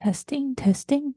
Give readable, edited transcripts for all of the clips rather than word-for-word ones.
Testing, testing.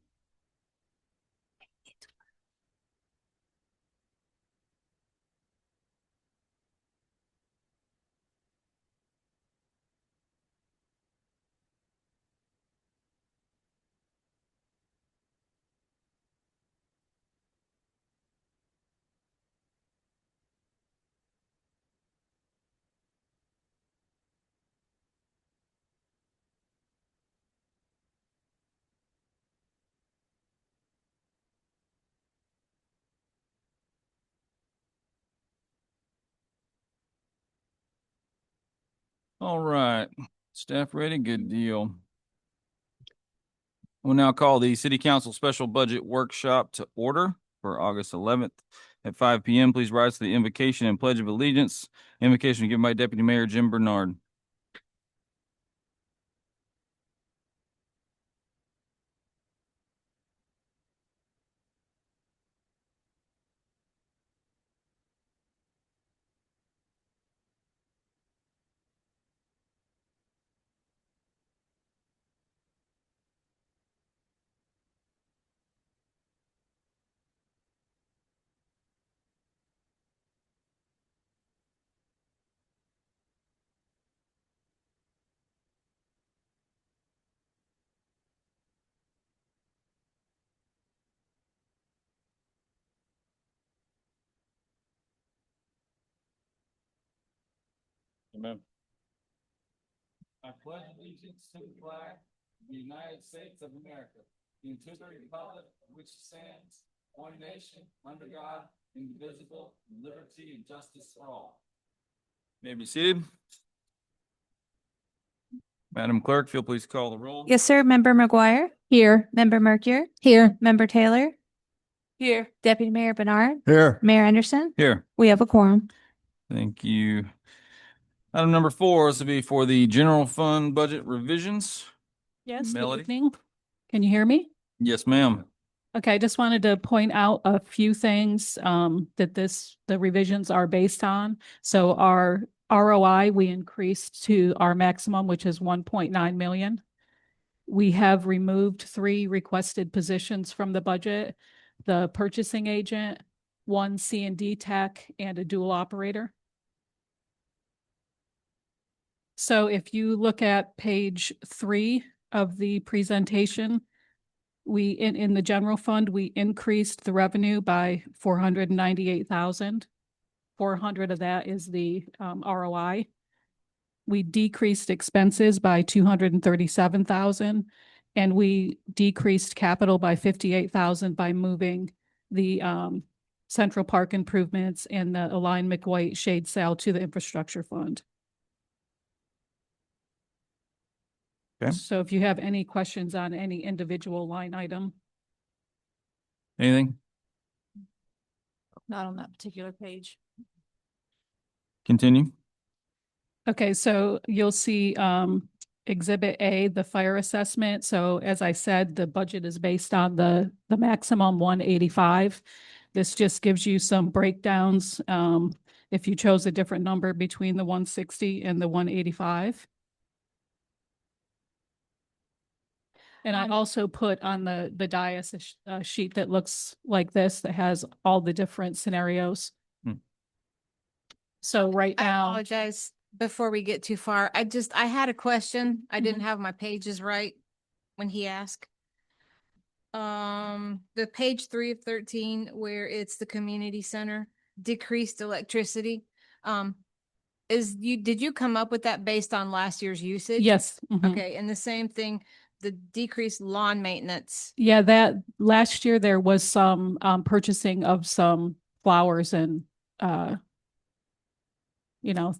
All right. Staff ready? Good deal. We'll now call the City Council Special Budget Workshop to order for August 11th at 5 p.m. Please rise to the invocation and Pledge of Allegiance. Invocation given by Deputy Mayor Jim Bernard. Amen. I pledge allegiance to the flag of the United States of America and to the republic which stands one nation under God, indivisible, liberty and justice for all. May be seated. Madam Clerk, if you'll please call the roll. Yes, sir. Member McGuire? Here. Member Mercure? Here. Member Taylor? Here. Deputy Mayor Bernard? Here. Mayor Anderson? Here. We have a quorum. Thank you. Item number 4 is to be for the general fund budget revisions. Yes, good Melody? evening. Can you hear me? Yes, ma'am. Okay, I just wanted to point out a few things that the revisions are based on. So our ROI, we increased to our maximum, which is 1.9 million. We have removed 3 requested positions from the budget: the purchasing agent, 1 C&D tech, and a dual operator. So if you look at page 3 of the presentation, we in the general fund, we increased the revenue by 498,000. 400 of that is the ROI. We decreased expenses by 237,000, and we decreased capital by 58,000 by moving the Central Park improvements and the Align McWhite shade sale to the infrastructure fund. Okay. So if you have any questions on any individual line item. Anything? Not on that particular page. Continue. Okay, so you'll see Exhibit A, the fire assessment. So as I said, the budget is based on the maximum 185. This just gives you some breakdowns if you chose a different number between the 160 and the 185. And I also put on the dais a sheet that looks like this, that has all the different scenarios. So right I now, apologize before we get too far. I had a question. I didn't have my pages right when he asked. The page 3 of 13, where it's the community center, decreased electricity. Did you come up with that based on last year's usage? yes. Mhm. Okay, and the same thing, the decreased lawn maintenance. Yeah, that last year there was some purchasing of some flowers and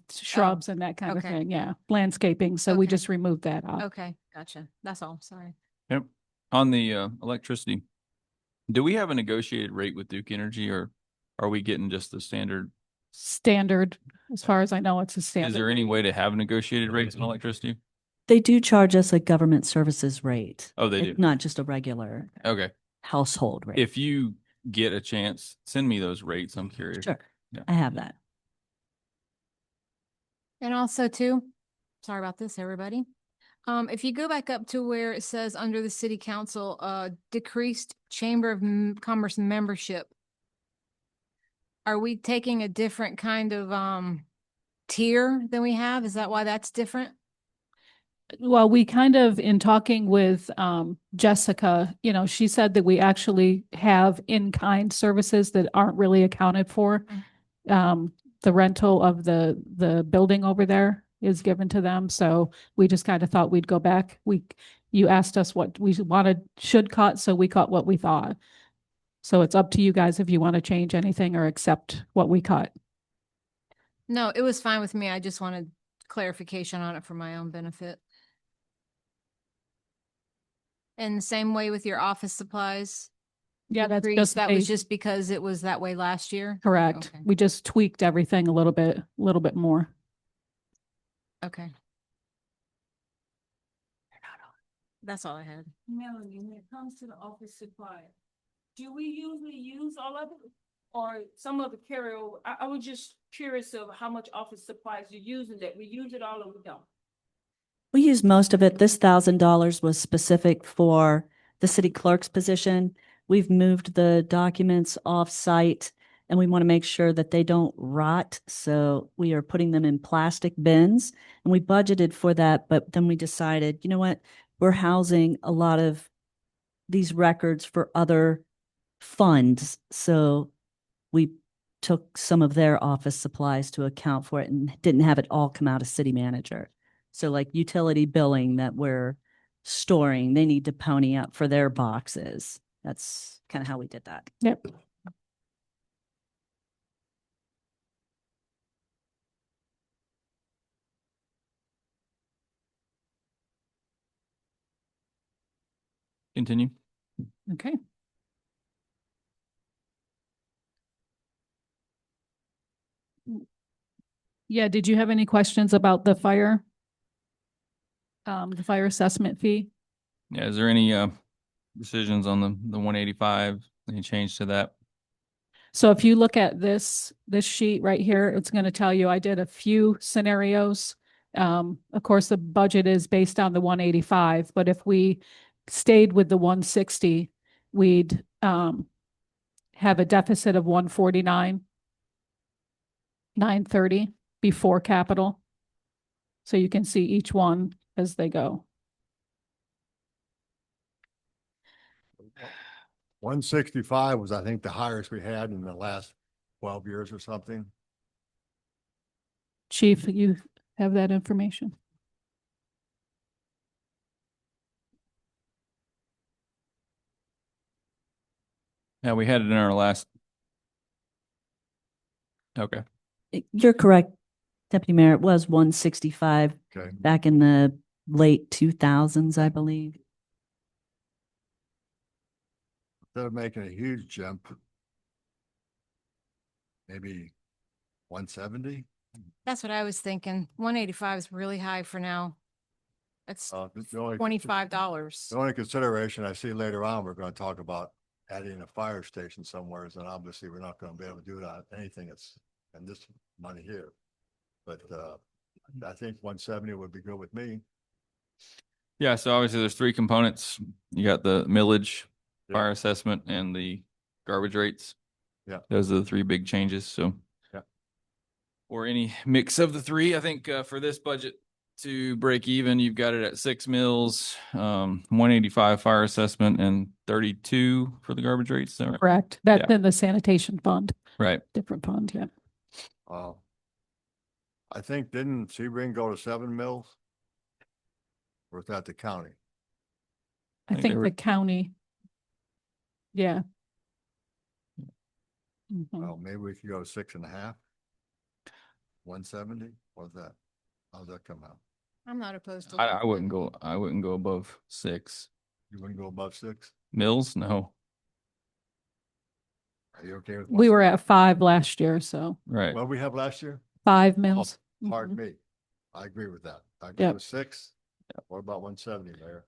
shrubs and that kind of okay. thing. Yeah, landscaping. So we Okay. just removed that off. Okay, gotcha. That's all. Sorry. Yep. On the electricity, do we have a negotiated rate with Duke Energy, or are we getting just the standard? Standard, as far as I know, it's a Is standard. there any way to have negotiated rates on electricity? They do charge us a government services rate. Oh, they It's do. not just a regular Okay. household rate. If you get a chance, send me those rates. I'm curious. Sure, Yeah. I have that. And also too, sorry about this, everybody. If you go back up to where it says under the city council, decreased Chamber of Commerce membership. Are we taking a different kind of, tier than we have? Is that why that's different? Well, we kind of, in talking with Jessica, she said that we actually have in-kind services that aren't really accounted for. The rental of the building over there is given to them, so we just kind of thought we'd go back. You asked us what we should cut, so we cut what we thought. So it's up to you guys if you want to change anything or accept what we cut. No, it was fine with me. I just wanted clarification on it for my own benefit. And the same way with your office supplies? Yeah, that's decrease, just that was based- just because it was that way last year? Correct. Okay. We just tweaked everything a little bit more. Okay. That's all I had. Melanie, when it comes to the office supply, do we usually use all of it? Or some of it carry over? I was just curious of how much office supplies you're using, that we use it all or we don't. We use most of it. This $1,000 was specific for the city clerk's position. We've moved the documents off-site and we want to make sure that they don't rot. So we are putting them in plastic bins and we budgeted for that. But then we decided, you know what? We're housing a lot of these records for other funds. So we took some of their office supplies to account for it and didn't have it all come out of city manager. So like utility billing that we're storing, they need to pony up for their boxes. That's kind of how we did that. Yep. Continue. Okay. Yeah, did you have any questions about the fire? The fire assessment fee? Yeah, is there any decisions on the 185? Any change to that? So if you look at this sheet right here, it's going to tell you I did a few scenarios. Of course, the budget is based on the 185, but if we stayed with the 160, we'd have a deficit of 149,930 before capital. So you can see each one as they go. 165 was, I think, the highest we had in the last 12 years or something. Chief, you have that information? Yeah, we had it in our last. Okay. You're correct, Deputy Mayor. It was 165 Okay. back in the late 2000s, I believe. Instead of making a huge jump, maybe 170. That's what I was thinking. 185 is really high for now. That's The only $25. the only consideration I see later on, we're going to talk about adding a fire station somewhere, and obviously we're not going to be able to do that, anything that's in this money here. But I think 170 would be good with me. Yeah, so obviously there's three components. You got the millage, Yeah. fire assessment, and the garbage rates. Yeah. Those are the three big changes, so. Yeah. Or any mix of the three. I think for this budget to break even, you've got it at 6 mills, 185 fire assessment, and 32 for the garbage rates. Is that right? Correct. That's Yeah. in the sanitation fund, Right. different fund, yeah. I think, didn't Sebring go to 7 mills? Or was that the county? I think think they were- the county. Yeah. Mhm. Well, maybe we could go 6.5. 170, what's that? How's that come out? I'm not opposed to. I wouldn't go above 6 You wouldn't go above 6? mills. No. Are you okay with? We were 170? at 5 last year, so Right. What we have last year? 5 mills. Pardon Mhm. me. I agree with that. I agree Yep. with 6. What about 170, Mayor?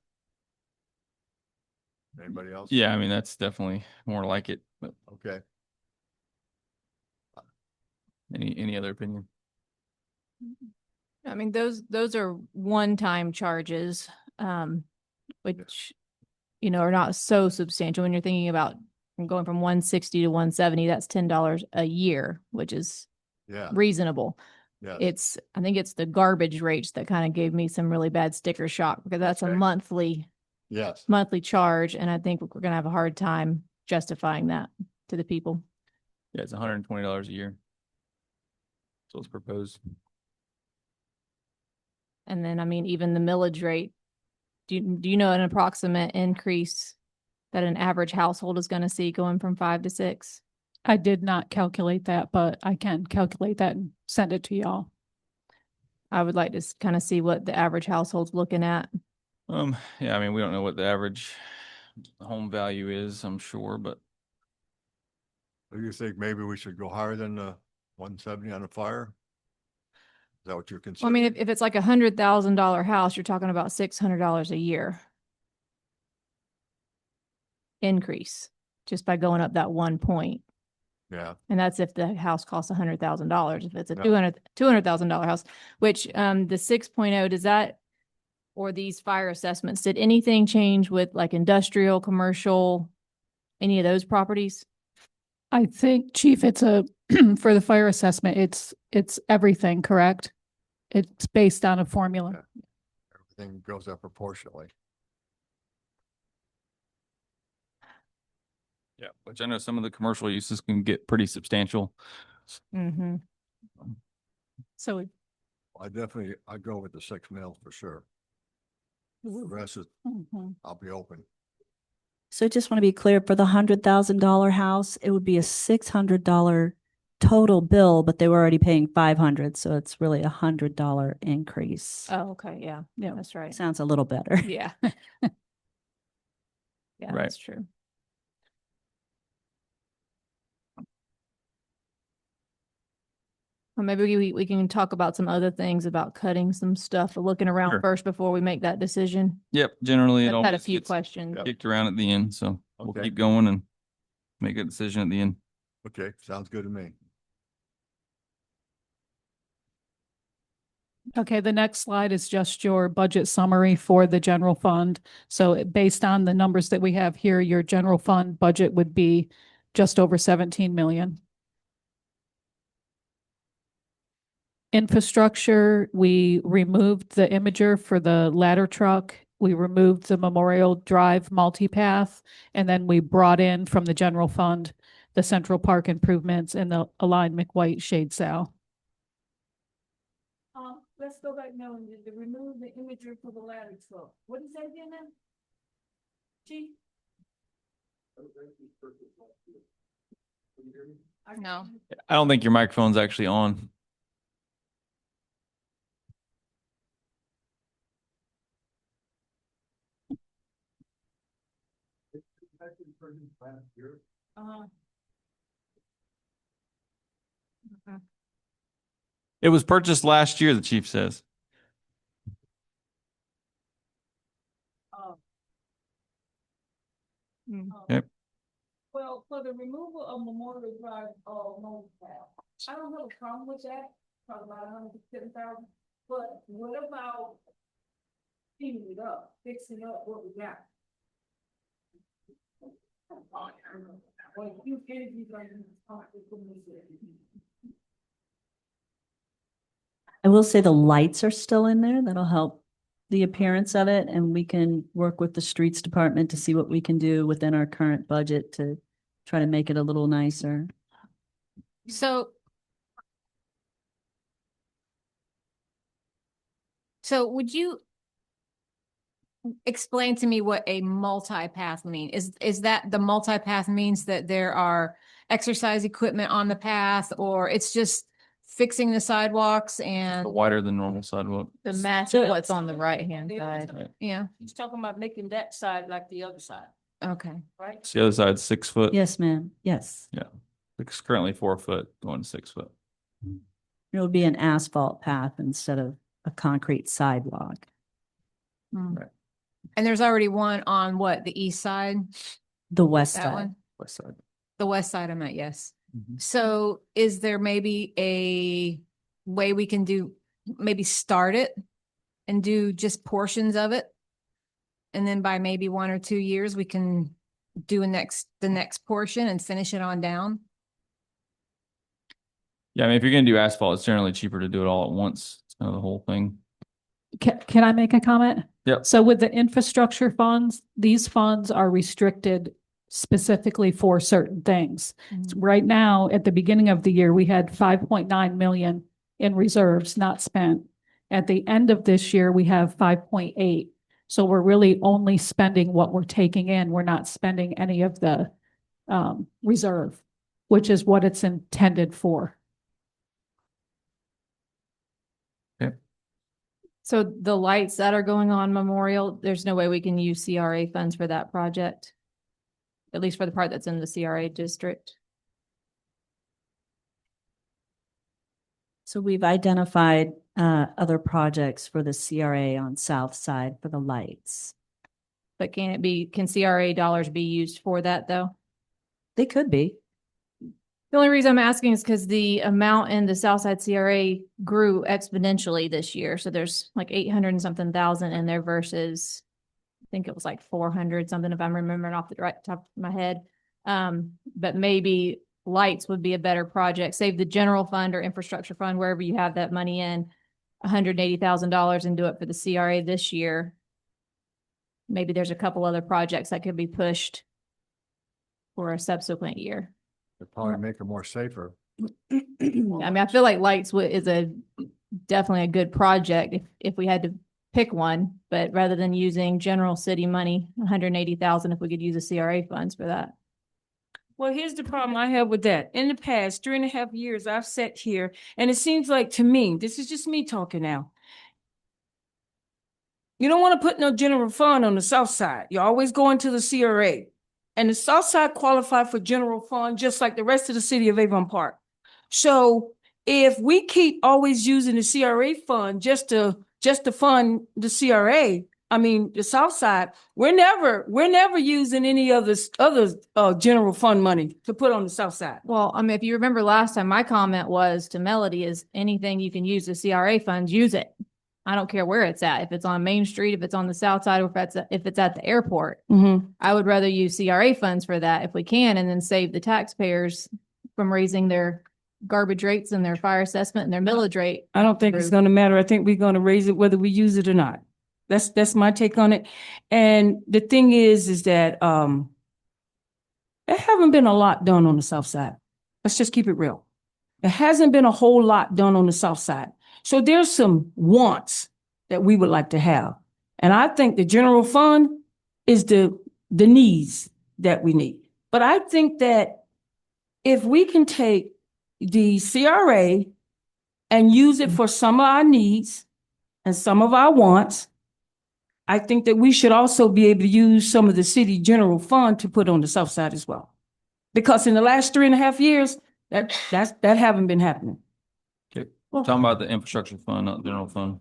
Anybody else? Yeah, I mean, that's definitely more like it, but Okay. any other opinion? I mean, those are one-time charges, which, you know, are not so substantial when you're thinking about going from 160 to 170, that's $10 a year, which is Yeah, reasonable. yes. I think it's the garbage rates that kind of gave me some really bad sticker shock because that's a Okay. monthly Yes. charge. And I think we're gonna have a hard time justifying that to the people. Yeah, it's $120 a year. So it's proposed. And then, I mean, even the millage rate, do you know an approximate increase that an average household is gonna see going from 5 to 6? I did not calculate that, but I can calculate that and send it to y'all. I would like to kind of see what the average household's looking at. Yeah, I mean, we don't know what the average home value is, I'm sure, but Do you think maybe we should go higher than the 170 on the fire? Is that what you're Well, I considering? mean, if it's like $100,000 house, you're talking about $600 a year increase just by going up that 1 point. Yeah, And that's if the house costs $100,000. If it's a Yeah. $200,000 house, which, the 6.0, does that, or these fire assessments, did anything change with like industrial, commercial, any of those properties? I think, Chief, it's for the fire assessment, it's everything, correct? It's based on a formula. everything goes up proportionally. yeah, which I know some of the commercial uses can get pretty substantial. Mm-hmm. So I go with the 6 mils for sure. The rest is, mhm. I'll be open. So I just want to be clear, for the $100,000 house, it would be a $600 total bill, but they were already paying 500, so it's really a $100 increase. Oh, okay, yeah, Yeah. that's right. Sounds a little better. Yeah. Yeah, Right. that's true. Or maybe we can talk about some other things about cutting some stuff, or looking around Sure. first before we make that decision. Yep, generally it I've had a always few gets questions. kicked around at the end, so we'll Okay. keep going and make a decision at the end. Okay, sounds good to me. Okay, the next slide is just your budget summary for the general fund. So based on the numbers that we have here, your general fund budget would be just over 17 million. Infrastructure, we removed the imager for the ladder truck. We removed the Memorial Drive multipath, and then we brought in from the general fund the Central Park improvements and the Align McWhite shade sail. Let's go back now and remove the imagery for the ladder truck. What is that again now? Chief? No. I don't think your microphone's actually on. Uh, It was purchased last year, the chief says. Mm. Yep. Well, for the removal of Memorial Drive, multipath, I don't have a problem with that, probably about 110,000, but what about cleaning it up, fixing up what we got? Well, you energy are responsible for this. I will say the lights are still in there. That'll help the appearance of it, and we can work with the streets department to see what we can do within our current budget to try to make it a little nicer. So would you explain to me what a multipath means? Is that the multipath means that there are exercise equipment on the path, or it's just fixing the sidewalks The and wider than normal sidewalk. the match So- of what's on the right-hand side? Right. Yeah, He's talking about making that side like the other side, okay. right? So the other side's 6 foot. Yes, ma'am. Yes. It's currently 4 foot, going to 6 foot. It would be an asphalt path instead of a concrete sidewalk. Hmm. Right. And there's already one on what, the east side? The west That side. one? West side. The west side, I meant, yes. Mhm. So is there maybe a way we can do maybe start it and do just portions of it. And then by maybe 1 or 2 years, we can do the next portion and finish it on down. Yeah, I mean, if you're gonna do asphalt, it's generally cheaper to do it all at once. It's kind of the whole thing. Can I make a comment? Yep. So with the infrastructure funds, these funds are restricted specifically for certain things. Right now, at the beginning of the year, we had 5.9 million in reserves not spent. At the end of this year, we have 5.8. So we're really only spending what we're taking in. We're not spending any of the reserve, which is what it's intended for. So the lights that are going on Memorial, there's no way we can use CRA funds for that project? At least for the part that's in the CRA district? So we've identified other projects for the CRA on South Side for the lights. But can CRA dollars be used for that though? They could be. The only reason I'm asking is because the amount in the Southside CRA grew exponentially this year. So there's like 800 and something thousand in there versus, I think it was like 400 something if I'm remembering off the right top of my head. But maybe lights would be a better project. Save the general fund or infrastructure fund, wherever you have that money in, $180,000 and do it for the CRA this year. Maybe there's a couple other projects that could be pushed for a subsequent year. It'd probably make it more safer. I mean, I feel like lights is definitely a good project if we had to pick one, but rather than using general city money, 180,000, if we could use the CRA funds for that. Well, here's the problem I have with that. In the past 3.5 years, I've sat here and it seems like to me, this is just me talking now. You don't want to put no general fund on the south side. You're always going to the CRA. And the south side qualified for general fund, just like the rest of the city of Avon Park. So if we keep always using the CRA fund just to fund the CRA, I mean, the south side, we're never using any other general fund money to put on the south side. Well, I mean, if you remember last time, my comment was to Melody is anything you can use the CRA funds, use it. I don't care where it's at. If it's on Main Street, if it's on the south side, or if it's at the airport, I would rather use CRA funds for that if we can, and then save the taxpayers from raising their garbage rates and their fire assessment and their millage rate. I don't think it's going to matter. I think we're going to raise it whether we use it or not. That's my take on it. And the thing is that there haven't been a lot done on the south side. Let's just keep it real. There hasn't been a whole lot done on the south side. So there's some wants that we would like to have. And I think the general fund is the needs that we need. But I think that if we can take the CRA and use it for some of our needs and some of our wants, I think that we should also be able to use some of the city general fund to put on the south side as well. Because in the last 3.5 years, that haven't been happening. Okay. Talking about the infrastructure fund, not general fund.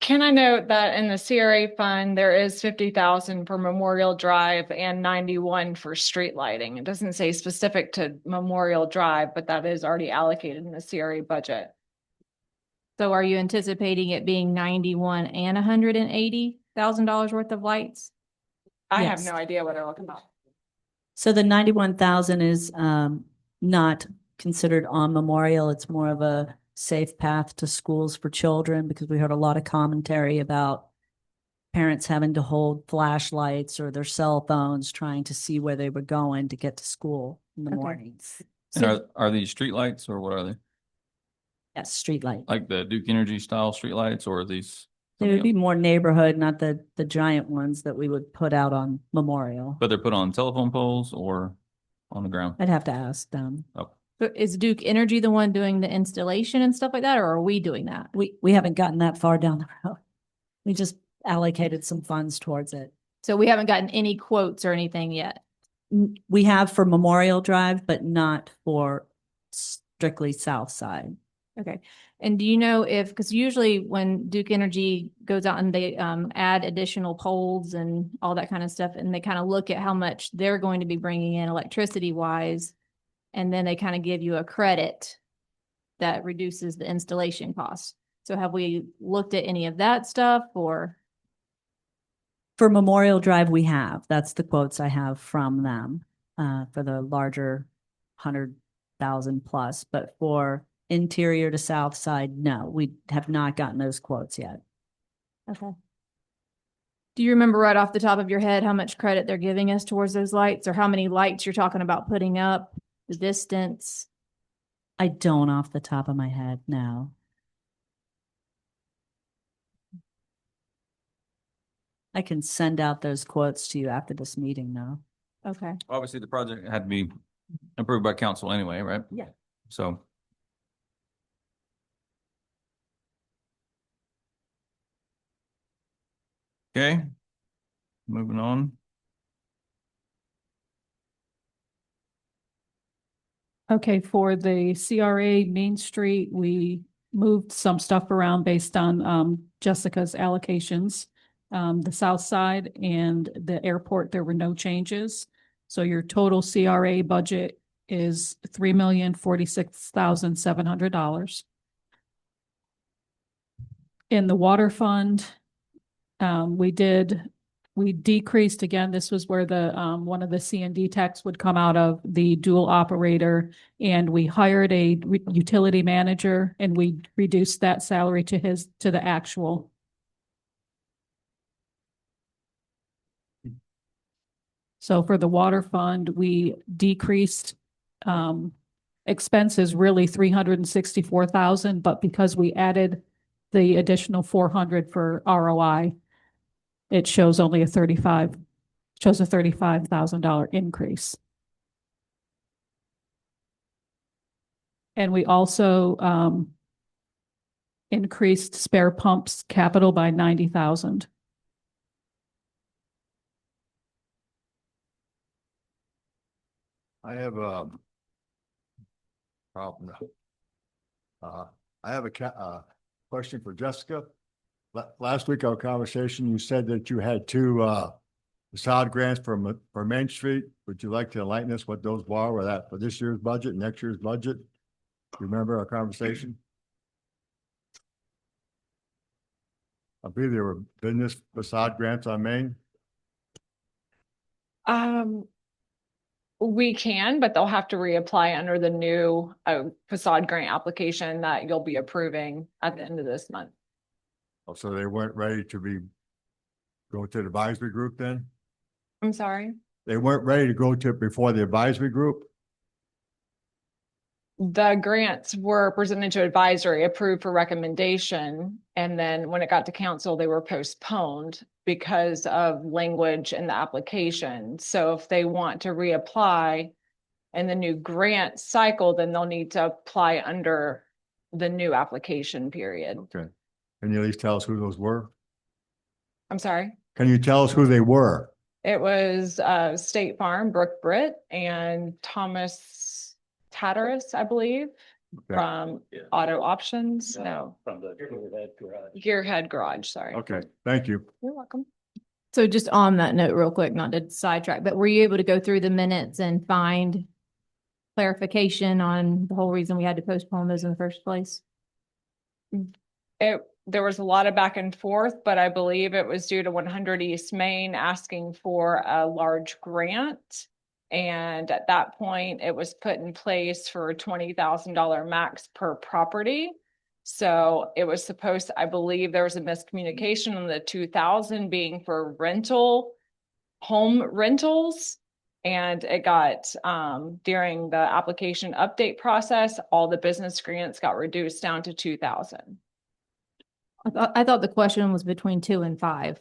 Can I note that in the CRA fund, there is 50,000 for Memorial Drive and 91 for street lighting. It doesn't say specific to Memorial Drive, but that is already allocated in the CRA budget. So are you anticipating it being 91 and $180,000 worth of lights? I Yes. have no idea what they're looking at. So the 91,000 is not considered on Memorial. It's more of a safe path to schools for children, because we heard a lot of commentary about parents having to hold flashlights or their cell phones trying to see where they were going to get to school in the mornings. And are these street lights or what are they? Yes, street light. Like the Duke Energy style street lights, or are these? They would be more neighborhood, not the giant ones that we would put out on Memorial. But they're put on telephone poles or on the ground? I'd have to ask them. Oh, But is Duke Energy the one doing the installation and stuff like that, or are we doing that? We haven't gotten that far down the road. We just allocated some funds towards it. So we haven't gotten any quotes or anything yet. We have for Memorial Drive, but not for strictly South Side. Okay. And do you know because usually when Duke Energy goes out and they add additional poles and all that kind of stuff, and they kind of look at how much they're going to be bringing in electricity wise, and then they kind of give you a credit that reduces the installation costs. So have we looked at any of that stuff or? For Memorial Drive, we have. That's the quotes I have from them for the larger 100,000 plus. But for interior to south side, no, we have not gotten those quotes yet. Okay. Do you remember right off the top of your head how much credit they're giving us towards those lights, or how many lights you're talking about putting up, the distance? I don't off the top of my head, no. I can send out those quotes to you after this meeting, though. Okay. Obviously, the project had to be approved by council anyway, right? Yeah. So. Okay, moving on. Okay, for the CRA Main Street, we moved some stuff around based on Jessica's allocations. The south side and the airport, there were no changes. So your total CRA budget is $3,046,700. In the water fund, we decreased again. This was where the one of the C&D techs would come out of, the dual operator, and we hired a utility manager, and we reduced that salary to the actual. So for the water fund, we decreased expenses really 364,000, but because we added the additional 400 for ROI, it shows only a $35,000 increase. And we also increased spare pumps capital by 90,000. I have a problem. I have a question for Jessica. Last week, our conversation, you said that you had two facade grants for Main Street. Would you like to enlighten us what those were that for this year's budget, next year's budget? Remember our conversation? I believe there were business facade grants on Main. We can, but they'll have to reapply under the new facade grant application that you'll be approving at the end of this month. Oh, so they weren't ready to go to the advisory group then? I'm sorry. They weren't ready to go to before the advisory group? The grants were presented to advisory, approved for recommendation, and then when it got to council, they were postponed because of language in the application. So if they want to reapply in the new grant cycle, then they'll need to apply under the new application period. Okay. Can you at least tell us who those were? I'm sorry. Can you tell us who they were? It was State Farm, Brooke Britt, and Thomas Tatteras, I believe, Okay. from Auto Options. No, From the Gearhead Garage, sorry. Okay, thank you. You're welcome. So just on that note, real quick, not to sidetrack, but were you able to go through the minutes and find clarification on the whole reason we had to postpone those in the first place? There was a lot of back and forth, but I believe it was due to 100 East Main asking for a large grant. And at that point, it was put in place for a $20,000 max per property. So it was supposed to, I believe there was a miscommunication on the 2,000 being for home rentals. And it got, during the application update process, all the business grants got reduced down to 2,000. I thought the question was between 2 and 5.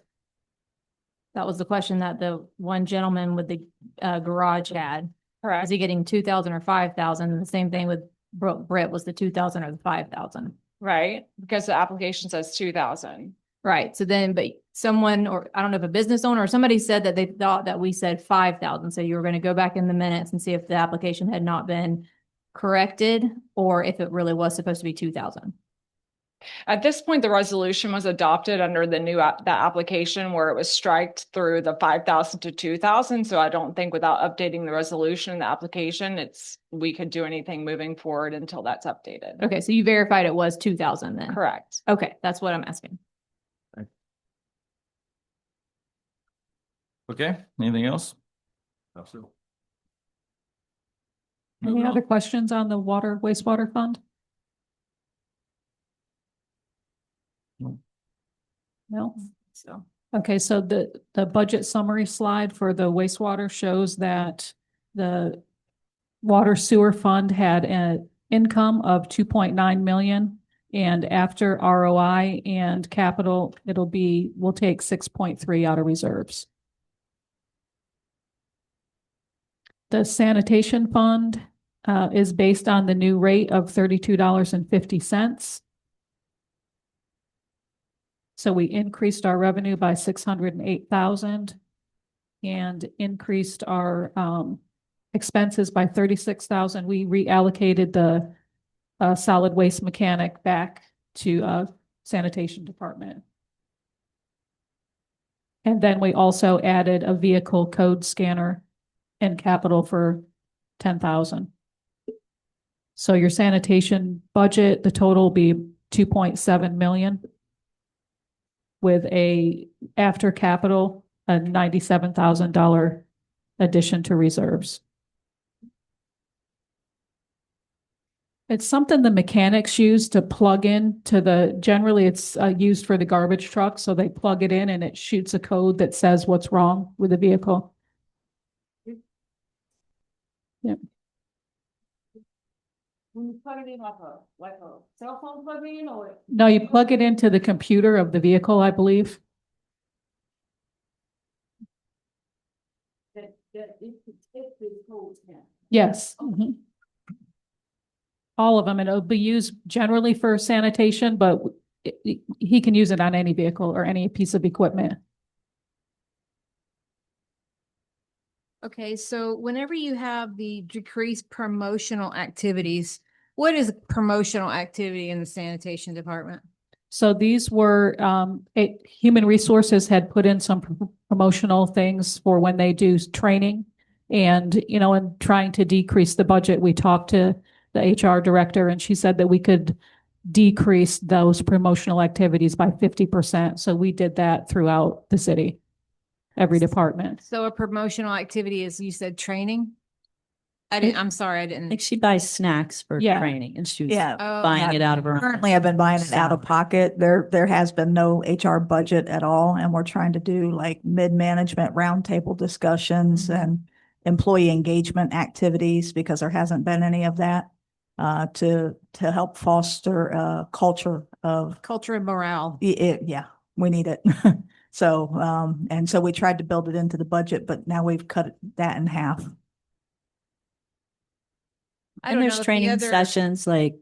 That was the question that the one gentleman with the garage had. Is Correct. he getting 2,000 or 5,000? The same thing with Brooke Britt was the 2,000 or the 5,000. Right, because the application says 2,000. Right. So then, but someone, or I don't know if a business owner or somebody said that they thought that we said 5,000. So you were going to go back in the minutes and see if the application had not been corrected or if it really was supposed to be 2,000. At this point, the resolution was adopted under the new that application where it was striked through the 5,000 to 2,000. So I don't think without updating the resolution, the application, we could do anything moving forward until that's updated. Okay, so you verified it was 2,000 then? Correct. Okay, that's what I'm asking. Okay, anything else? Absolutely. Any Moving on. other questions on the water wastewater fund? No? So, Okay, so the budget summary slide for the wastewater shows that the water sewer fund had an income of 2.9 million. And after ROI and capital, we'll take 6.3 out of reserves. The sanitation fund is based on the new rate of $32.50. So we increased our revenue by 608,000 and increased our expenses by 36,000. We reallocated the solid waste mechanic back to sanitation department. And then we also added a vehicle code scanner and capital for 10,000. So your sanitation budget, the total will be 2.7 million. With after capital, a $97,000 addition to reserves. It's something the mechanics use to plug in to generally it's used for the garbage truck. So they plug it in and it shoots a code that says what's wrong with the vehicle. Yep. When you plug it in like a cell phone plug in or? No, you plug it into the computer of the vehicle, I believe. That it's this code now. Yes. Mhm. All of them, and it'll be used generally for sanitation, but he can use it on any vehicle or any piece of equipment. Okay, so whenever you have the decreased promotional activities, what is promotional activity in the sanitation department? So these were, Human Resources had put in some promotional things for when they do training. And, in trying to decrease the budget, we talked to the HR director and she said that we could decrease those promotional activities by 50%. So we did that throughout the city, every department. So a promotional activity is, you said, training? I'm sorry, I I didn't. think she buys snacks for Yeah. training and she was Yeah. Oh, buying it out of her own. Currently, I've been buying it out of pocket. There has been no HR budget at all, and we're trying to do like mid-management roundtable discussions and employee engagement activities because there hasn't been any of that to help foster a culture of Culture and morale. yeah, we need it. So and so we tried to build it into the budget, but now we've cut that in half. I And don't there's know if the training other- sessions, like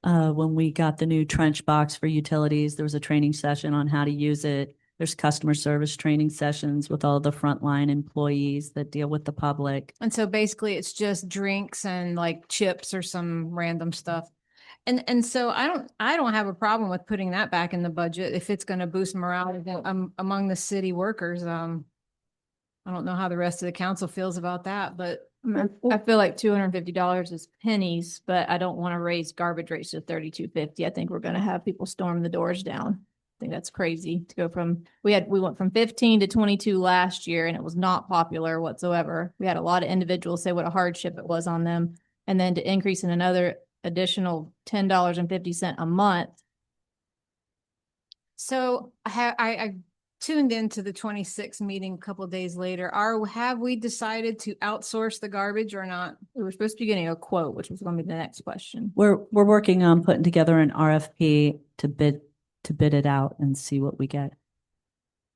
when we got the new trench box for utilities, there was a training session on how to use it. There's customer service training sessions with all the frontline employees that deal with the public. And so basically it's just drinks and like chips or some random stuff. And so I don't have a problem with putting that back in the budget if it's going to boost morale among the city workers. I don't know how the rest of the council feels about that, but I feel like $250 is pennies, but I don't want to raise garbage rates to $32.50. I think we're going to have people storm the doors down. I think that's crazy to go from, we went from 15 to 22 last year and it was not popular whatsoever. We had a lot of individuals say what a hardship it was on them. And then to increase in another additional $10.50 a month. so I tuned into the 26th meeting a couple of days later. Have we decided to outsource the garbage or not? We were supposed to be getting a quote, which was going to be the next question. We're working on putting together an RFP to bid it out and see what we get.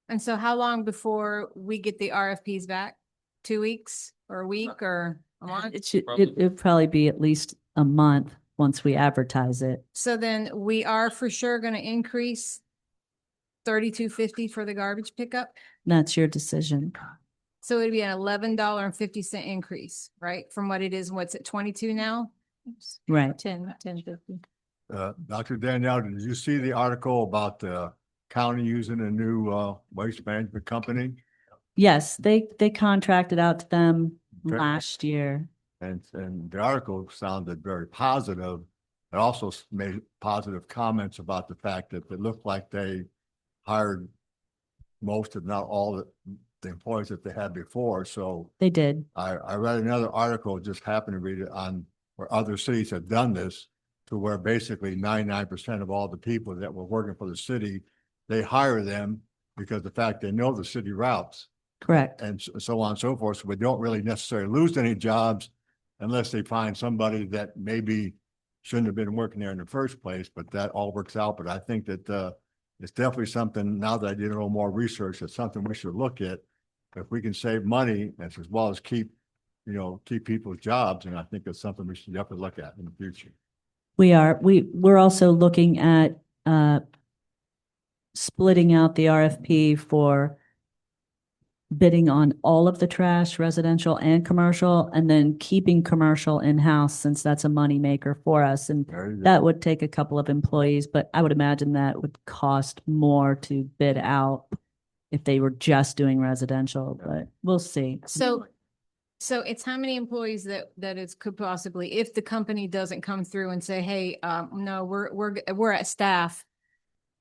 And so how long before we get the RFPs back? 2 weeks or a week or a month? It'd probably be at least a month once we advertise it. So then we are for sure going to increase $32.50 for the garbage pickup. That's your decision. So it'd be an $11.50 increase, right? From what it is, what's it, 22 now? Right. 10.50. Dr. Danielle, did you see the article about the county using a new, waste management company? Yes, they contracted out to them Okay. last year. And the article sounded very positive. It also made positive comments about the fact that it looked like they hired most, if not all, the employees that they had before. So They did. I read another article, just happened to read it on where other cities have done this, to where basically 99% of all the people that were working for the city, they hire them because the fact they know the city routes Correct. and so on and so forth. So we don't really necessarily lose any jobs unless they find somebody that maybe shouldn't have been working there in the first place, but that all works out. But I think that it's definitely something, now that I did a little more research, it's something we should look at. If we can save money as well as keep people's jobs, and I think it's something we should definitely look at in the future. We're also looking at splitting out the RFP for bidding on all of the trash, residential and commercial, and then keeping commercial in-house since that's a moneymaker for us. And There you go. that would take a couple of employees, but I would imagine that would cost more to bid out if they were just doing residential, but we'll see. So it's how many employees that it could possibly, if the company doesn't come through and say, hey, no, we're at staff.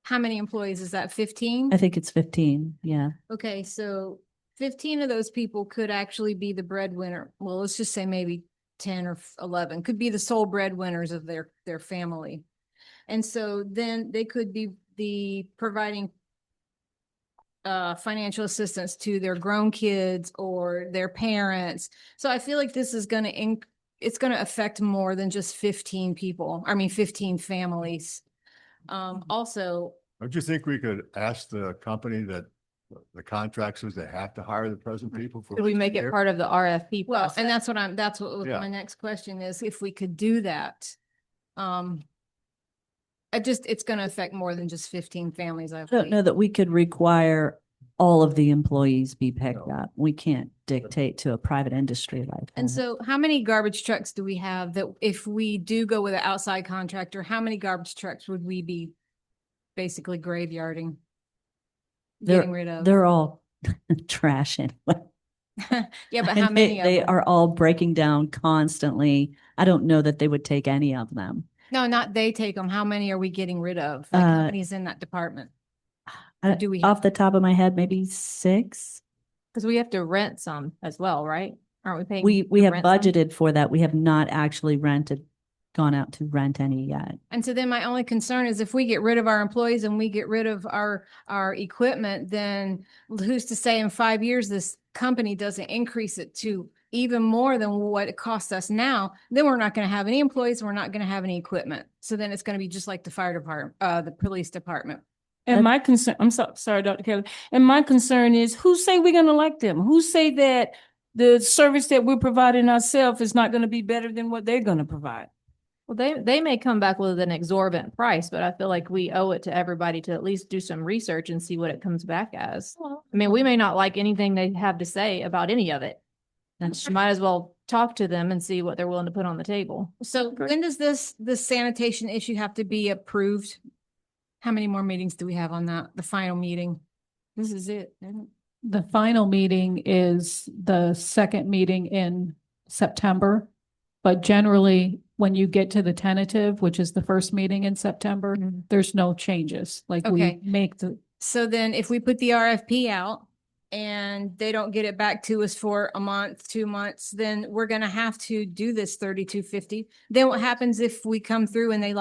How many employees is that? 15? I think it's 15, yeah. Okay, so 15 of those people could actually be the breadwinner. Well, let's just say maybe 10 or 11 could be the sole breadwinners of their family. And so then they could be the providing financial assistance to their grown kids or their parents. So I feel like this is going to it's going to affect more than just 15 people. I mean, 15 families. Also, Don't you think we could ask the company that the contractors that have to hire the present people for? Could we make it part of the RFP well, process? and that's what Yeah. my next question is, if we could do that. It's going to affect more than just 15 families. I I don't know that we could require all of the employees be picked No. up. We can't dictate to a private industry like And that. so how many garbage trucks do we have that if we do go with an outside contractor, how many garbage trucks would we be basically graveyarding? Getting rid of? They're all trash anyway. Yeah, but And how many of They them? are all breaking down constantly. I don't know that they would take any of them. No, not they take them. How many are we getting rid of? Like how many is in that department? Or do we? Off the top of my head, maybe 6. Because we have to rent some as well, right? Aren't we paying? We to have rent some? budgeted for that. We have not actually gone out to rent any yet. And so then my only concern is if we get rid of our employees and we get rid of our equipment, then who's to say in 5 years, this company doesn't increase it to even more than what it costs us now, then we're not going to have any employees. We're not going to have any equipment. So then it's going to be just like the fire department, the police department. And my concern, I'm sorry, Dr. Kelly. And my concern is who say we're gonna elect them? Who say that the service that we're providing ourselves is not gonna be better than what they're gonna provide? Well, they may come back with an exorbitant price, but I feel like we owe it to everybody to at least do some research and see what it comes back as. I mean, we may not like anything they have to say about any of it. And you might as well talk to them and see what they're willing to put on the table. So when does this sanitation issue have to be approved? How many more meetings do we have on that? The final meeting? This is it. isn't it? The final meeting is the second meeting in September. But generally, when you get to the tentative, which is the first meeting in September, Mhm. there's no changes. Like Okay. we make the, So then if we put the RFP out and they don't get it back to us for a month, 2 months, then we're gonna have to do this 3250. Then what happens if we come through and we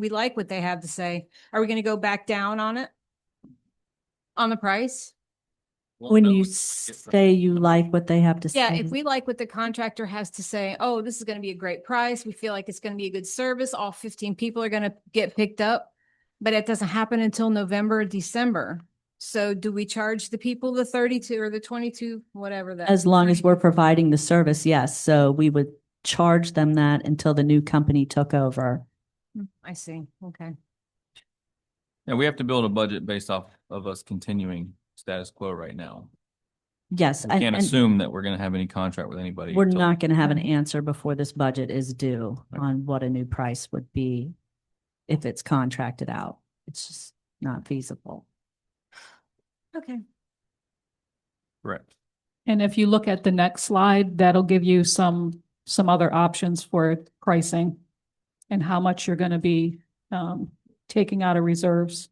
like what they have to say? Are we gonna go back down on it? On the price? When you say you like what they have to say. Yeah, if we like what the contractor has to say, oh, this is gonna be a great price, we feel like it's gonna be a good service, all 15 people are gonna get picked up, but it doesn't happen until November or December. So do we charge the people the 32 or the 22, whatever that? As long as we're providing the service, yes. So we would charge them that until the new company took over. I see, okay. And we have to build a budget based off of us continuing status quo right now. Yes. We can't and assume that we're gonna have any contract with anybody. We're until- not going to have an answer before this budget is due on what a new price would be. if it's contracted out. It's just not feasible. Okay. Correct. And if you look at the next slide, that'll give you some other options for pricing and how much you're going to be taking out of reserves.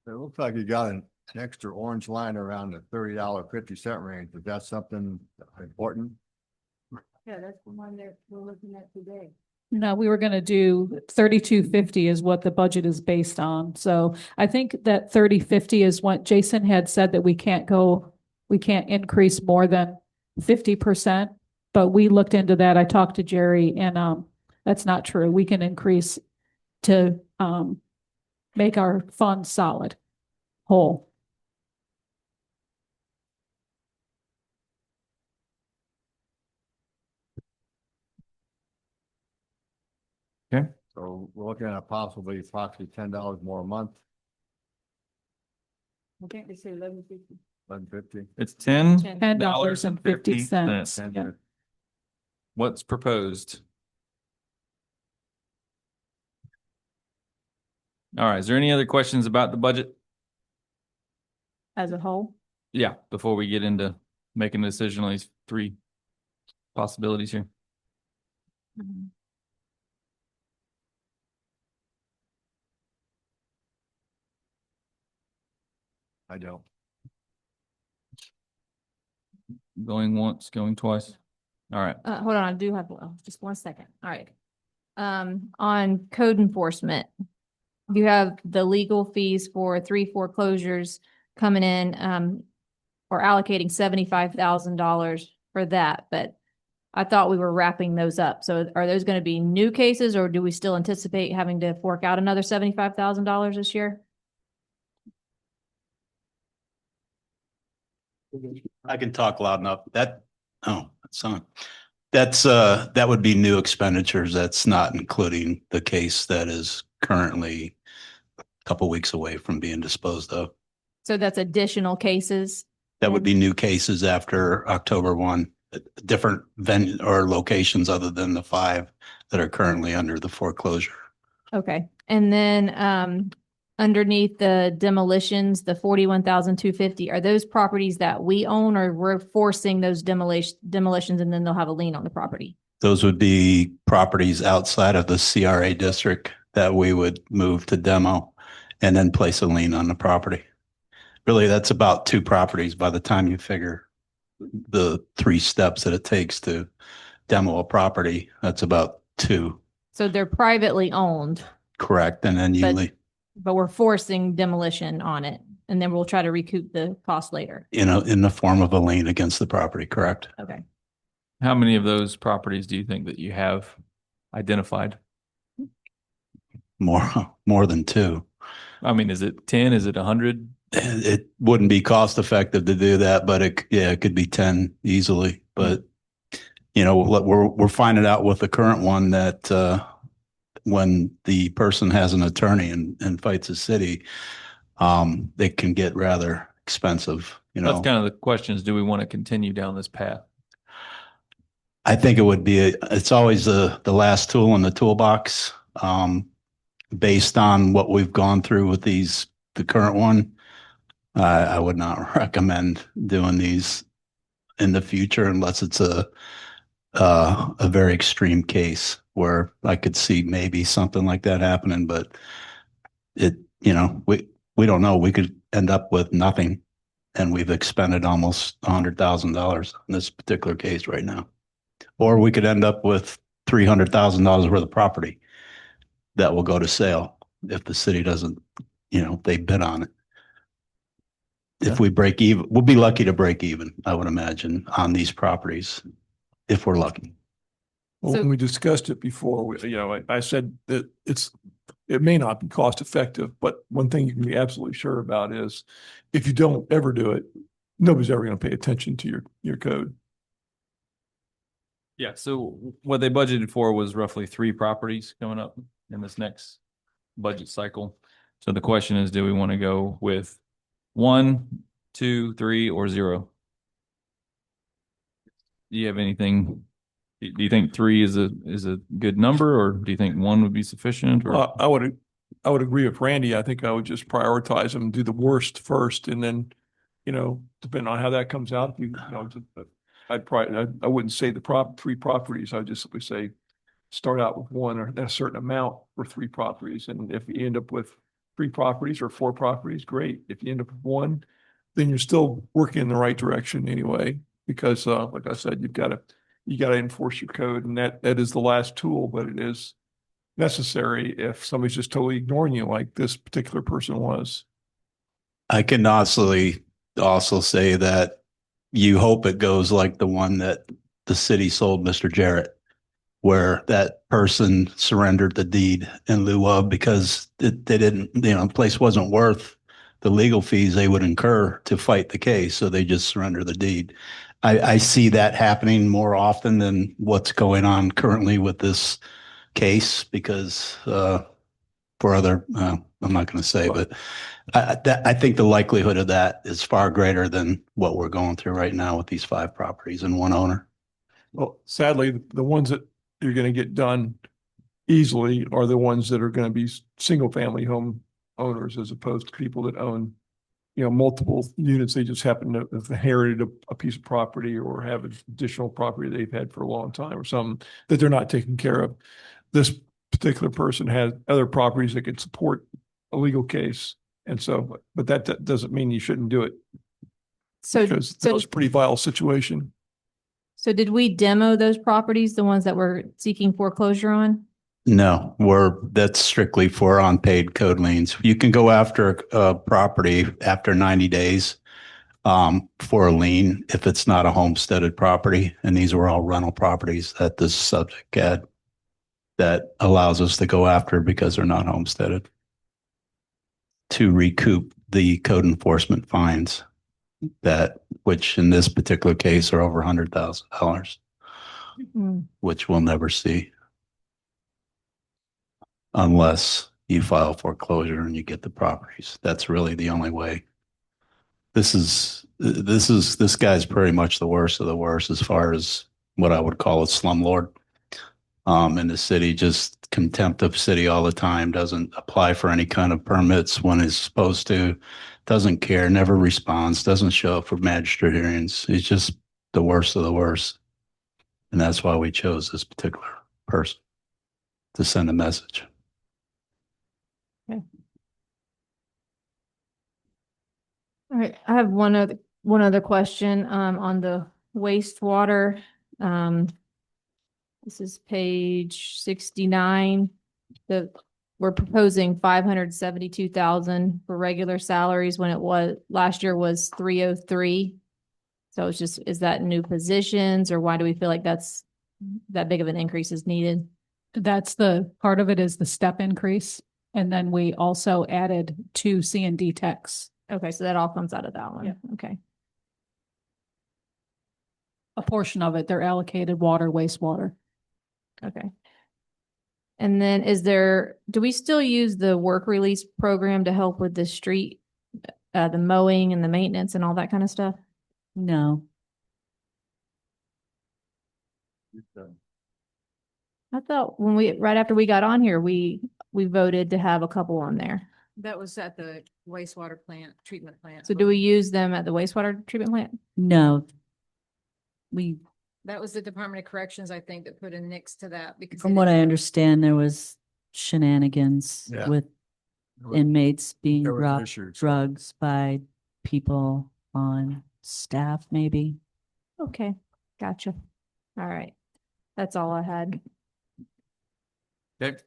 It looks like you got an extra orange line around the $30.50 range. Is that something important? Yeah, that's the one that we're looking at today. No, we were going to do 3250 is what the budget is based on. So I think that 3050 is what Jason had said, that we can't increase more than 50%. But we looked into that. I talked to Jerry, and that's not true. We can increase to make our fund solid, whole. So we're looking at possibly approximately $10 more a month, I think they say 1150. 11.50. It's $10. $10.50. Yeah. What's proposed? All right, is there any other questions about the budget? As a whole. Yeah, before we get into making a decision on these three possibilities here. I don't. Going once, going twice. All right. Hold on, I do have, just 1 second. All right. On code enforcement, you have the legal fees for 3 foreclosures coming in, or allocating $75,000 for that, but I thought we were wrapping those up. So are those going to be new cases, or do we still anticipate having to fork out another $75,000 this year? I can talk loud enough. That's on. That would be new expenditures. That's not including the case that is currently a couple weeks away from being disposed of. So that's additional cases? That would be new cases after October 1, different venue or locations other than the 5 that are currently under the foreclosure. Okay. And then, underneath the demolitions, the 41,250, are those properties that we own, or we're forcing those demolitions and then they'll have a lien on the property? Those would be properties outside of the CRA district that we would move to demo and then place a lien on the property. Really, that's about 2 properties by the time you figure the 3 steps that it takes to demo a property. That's about 2. So they're privately owned, Correct. And then but we're forcing demolition on it, and then we'll try to recoup the cost later. in the form of a lien against the property. Correct. Okay. How many of those properties do you think that you have identified? More than 2. I mean, is it 10? Is it 100? It wouldn't be cost effective to do that, but it could be 10 easily. But we're finding out with the current one that when the person has an attorney and fights a city, they can get rather expensive. That's kind of the question, is do we want to continue down this path? I think it would be it's always the last tool in the toolbox. Based on what we've gone through with the current one, I would not recommend doing these in the future unless it's a very extreme case where I could see maybe something like that happening. But we don't know. We could end up with nothing, and we've expended almost $100,000 in this particular case right now. Or we could end up with $300,000 worth of property that will go to sale if the city doesn't, they bid on it. If we break even, we'll be lucky to break even, I would imagine, on these properties, if we're lucky. Well, So- when we discussed it before, I said that it may not be cost effective, but one thing you can be absolutely sure about is if you don't ever do it, nobody's ever going to pay attention to your code. Yeah, so what they budgeted for was roughly 3 properties coming up in this next budget cycle. So the question is, do we want to go with 1, 2, 3, or 0? Do you have anything Do you think three is a good number, or do you think one would be sufficient? Or I would agree with Randy. I think I would just prioritize them, do the worst first, and then, depending on how that comes out, I wouldn't say the three properties. I would just simply say, start out with one or a certain amount for three properties. And if you end up with three properties or four properties, great. If you end up with one, then you're still working in the right direction anyway, because, like I said, you gotta enforce your code, and that is the last tool, but it is necessary if somebody's just totally ignoring you like this particular person was. I can also say that you hope it goes like the one that the city sold Mr. Jarrett, where that person surrendered the deed in lieu of, because they didn't, the place wasn't worth the legal fees they would incur to fight the case. So they just surrender the deed. I see that happening more often than what's going on currently with this case, because for other, I'm not going to say, but I think the likelihood of that is far greater than what we're going through right now with these 5 properties and one owner. Well, sadly, the ones that you're going to get done easily are the ones that are going to be single family home owners, as opposed to people that own, multiple units. They just happen to have inherited a piece of property or have additional property they've had for a long time or something that they're not taking care of. This particular person has other properties that could support a legal case. And so, but that doesn't mean you shouldn't do it, because that was a pretty vile situation. So did we demo those properties, the ones that we're seeking foreclosure on? No, that's strictly for unpaid code liens. You can go after a property after 90 days for a lien if it's not a homesteaded property. And these were all rental properties that this subject had, that allows us to go after because they're not homesteaded, to recoup the code enforcement fines, which in this particular case are over $100,000, which we'll never see unless you file foreclosure and you get the properties. That's really the only way. This guy's pretty much the worst of the worst as far as what I would call a slumlord in the city. Just contempt of city all the time, doesn't apply for any kind of permits when he's supposed to, doesn't care, never responds, doesn't show up for magistrate hearings. He's just the worst of the worst. And that's why we chose this particular person to send a message. Okay. All right. I have one other question on the wastewater. This is page 69. We're proposing 572,000 for regular salaries when it was last year was 303. So it's just, is that new positions, or why do we feel like that big of an increase is needed? That's the part of it, is the step increase. And then we also added 2 C&D techs. Okay, so that all comes out of that one. Yeah. Okay. A portion of it, they're allocated water, wastewater. Okay. And then do we still use the work release program to help with the street, the mowing and the maintenance and all that kind of stuff? No. I thought right after we got on here, we voted to have a couple on there. That was at the wastewater plant, treatment plant. So do we use them at the wastewater treatment plant? No. That was the Department of Corrections, I think, that put a nix to that, because From what I understand, there was shenanigans Yeah. with inmates being There was dropped issues. drugs by people on staff, maybe. Okay, gotcha. All right. That's all I had. okay.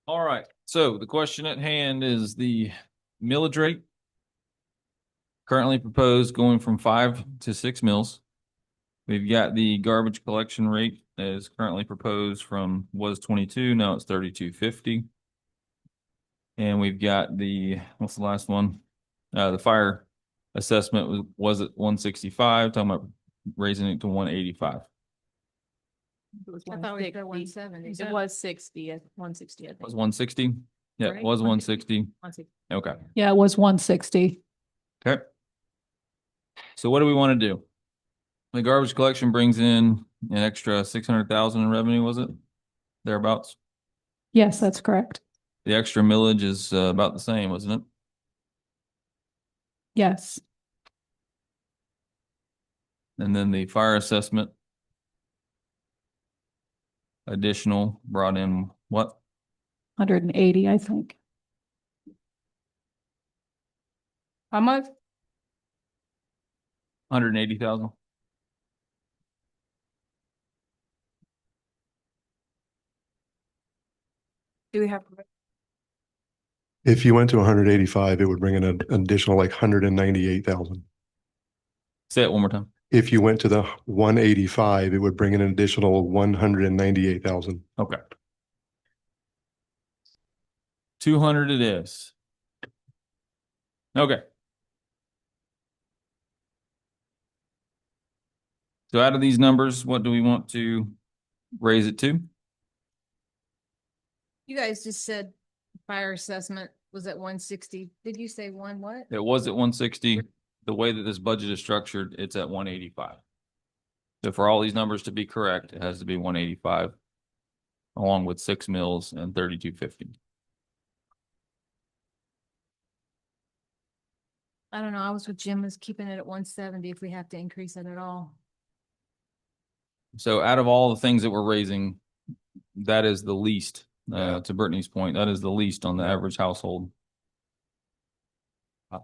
All right. So the question at hand is the millage rate. Currently proposed going from 5 to 6 mills. We've got the garbage collection rate that is currently proposed was 22, now it's 32.50. And we've got what's the last one? The fire assessment was at 165, talking about raising it to 185. I thought we said 170. It was 60 at 160, I think. Was 160? Yeah, it Right? was 160. 160. Okay. Yeah, it was 160. Okay. So what do we want to do? The garbage collection brings in an extra 600,000 in revenue, was it? Thereabouts. Yes, that's correct. The extra millage is about the same, wasn't it? Yes. And then the fire assessment additional brought in what? 180, I think. How much? 180,000. Do we have? If you went to 185, it would bring in an additional like 198,000. Say it one more time. If you went to the 185, it would bring in an additional 198,000. Okay. 200 it is. Okay. So out of these numbers, what do we want to raise it to? You guys just said fire assessment was at 160. Did you say one what? It was at 160. The way that this budget is structured, it's at 185. So for all these numbers to be correct, it has to be 185 along with 6 mills and 3250. I don't know. I was with Jim was keeping it at 170 if we have to increase it at all. So out of all the things that we're raising, that is the least, to Brittany's point, that is the least on the average household.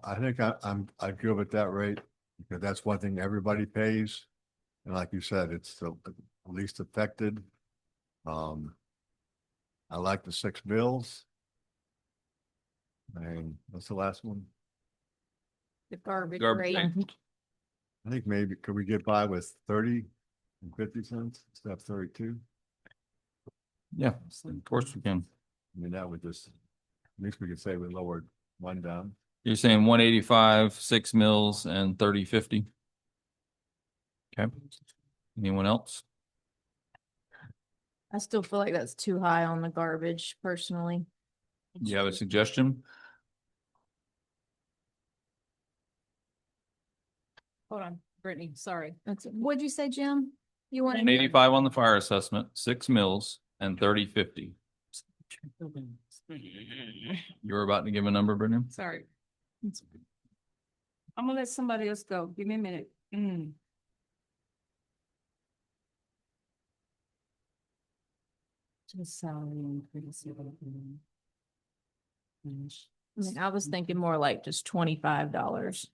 I think I'd go with that rate because that's one thing everybody pays. And like you said, it's the least affected. I like the 6 mills. And what's the last one? The garbage Garbage rate. rate. I think maybe, could we get by with 30 and 50 cents instead of 32? Yeah, of course we can. I mean, that would just, at least we could say we lowered one down. You're saying 185, 6 mills and 3050. Okay. Anyone else? I still feel like that's too high on the garbage personally. Do you have a suggestion? Hold on, Brittany, sorry. What'd you say, Jim? You want 185 on the fire assessment, 6 mills and 3050. You were about to give a number, Brittany? Sorry. I'm gonna let somebody else go. Give me a minute. Just salary increase. I mean, I was thinking more like just $25.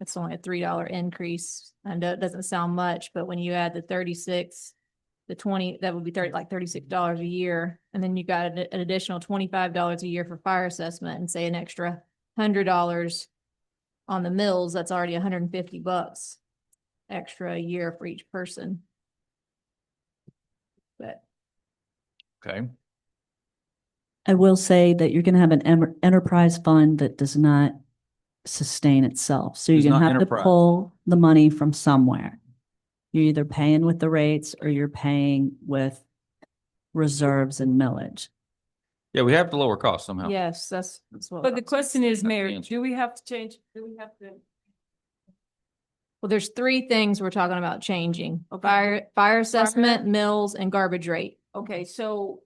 It's only a $3 increase. I know it doesn't sound much, but when you add the 36, the 20, that would be like $36 a year. And then you got an additional $25 a year for fire assessment and say an extra $100 on the mills, that's already $150 extra a year for each person. But Okay. I will say that you're going to have an enterprise fund that does not sustain itself. So It's you're going not to have to enterprise. pull the money from somewhere. You're either paying with the rates or you're paying with reserves and millage. Yeah, we have to lower costs somehow. yes, that's what. But the question is, the Mayor, answer. do we have to change? Do we have to? Well, there's 3 things we're talking about changing. Okay. Fire assessment, mills, and garbage rate. Okay, so.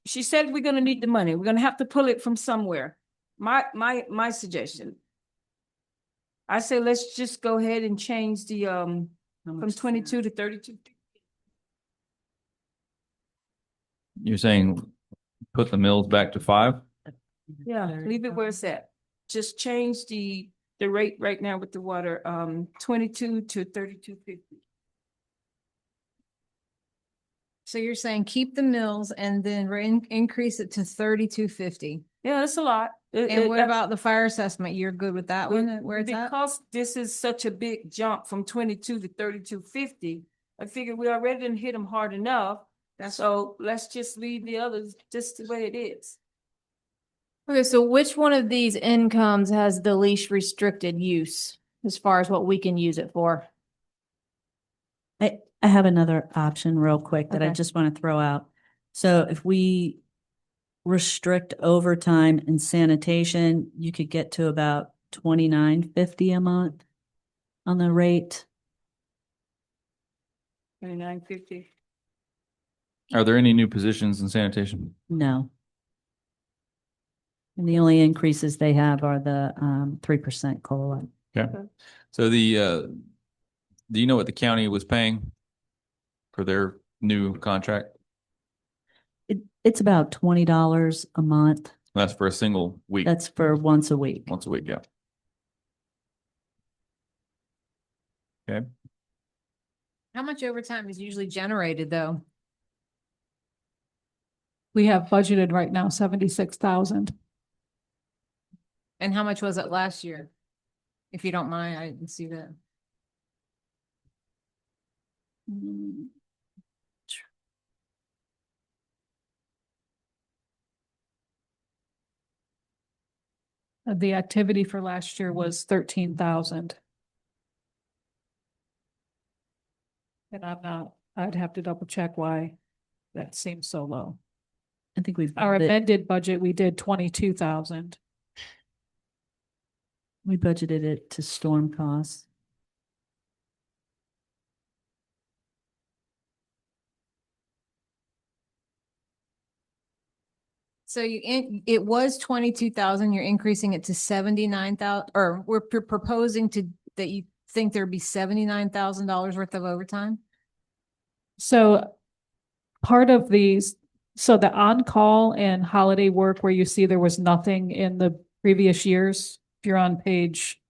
She said we're gonna need the money. We're gonna have to pull it from somewhere. My suggestion. I say let's just go ahead and change the from 22 to 32. You're saying put the mills back to 5? Yeah, leave it where it's at. Just change the rate right now with the water, 22 to 32.50. So you're saying keep the mills and then increase it to 32.50. Yeah, that's a lot. And what about the fire assessment? You're good with that one, where it's at? Because this is such a big jump from 22 to 32.50, I figured we already didn't hit them hard enough. So let's just leave the others just the way it is. Okay, so which one of these incomes has the least restricted use as far as what we can use it for? I have another option real quick that I Okay. just want to throw out. So if we restrict overtime and sanitation, you could get to about $29.50 a month on the rate. 29.50. Are there any new positions in sanitation? No. And the only increases they have are the 3% COLA. Okay. So do you know what the county was paying for their new contract? It's about $20 a month. That's for a single week. That's for once a week. Once a week, yeah. Okay. How much overtime is usually generated though? We have budgeted right now 76,000. And how much was it last year? If you don't mind, I didn't see that. The activity for last year was 13,000. And I'd have to double check why that seems so low. I think Our amended budget, we did 22,000. we budgeted it to storm costs. So it was 22,000, you're increasing it to 79,000, or we're proposing that you think there'd be $79,000 worth of overtime? So part of these, so the on-call and holiday work where you see there was nothing in the previous years, if you're on page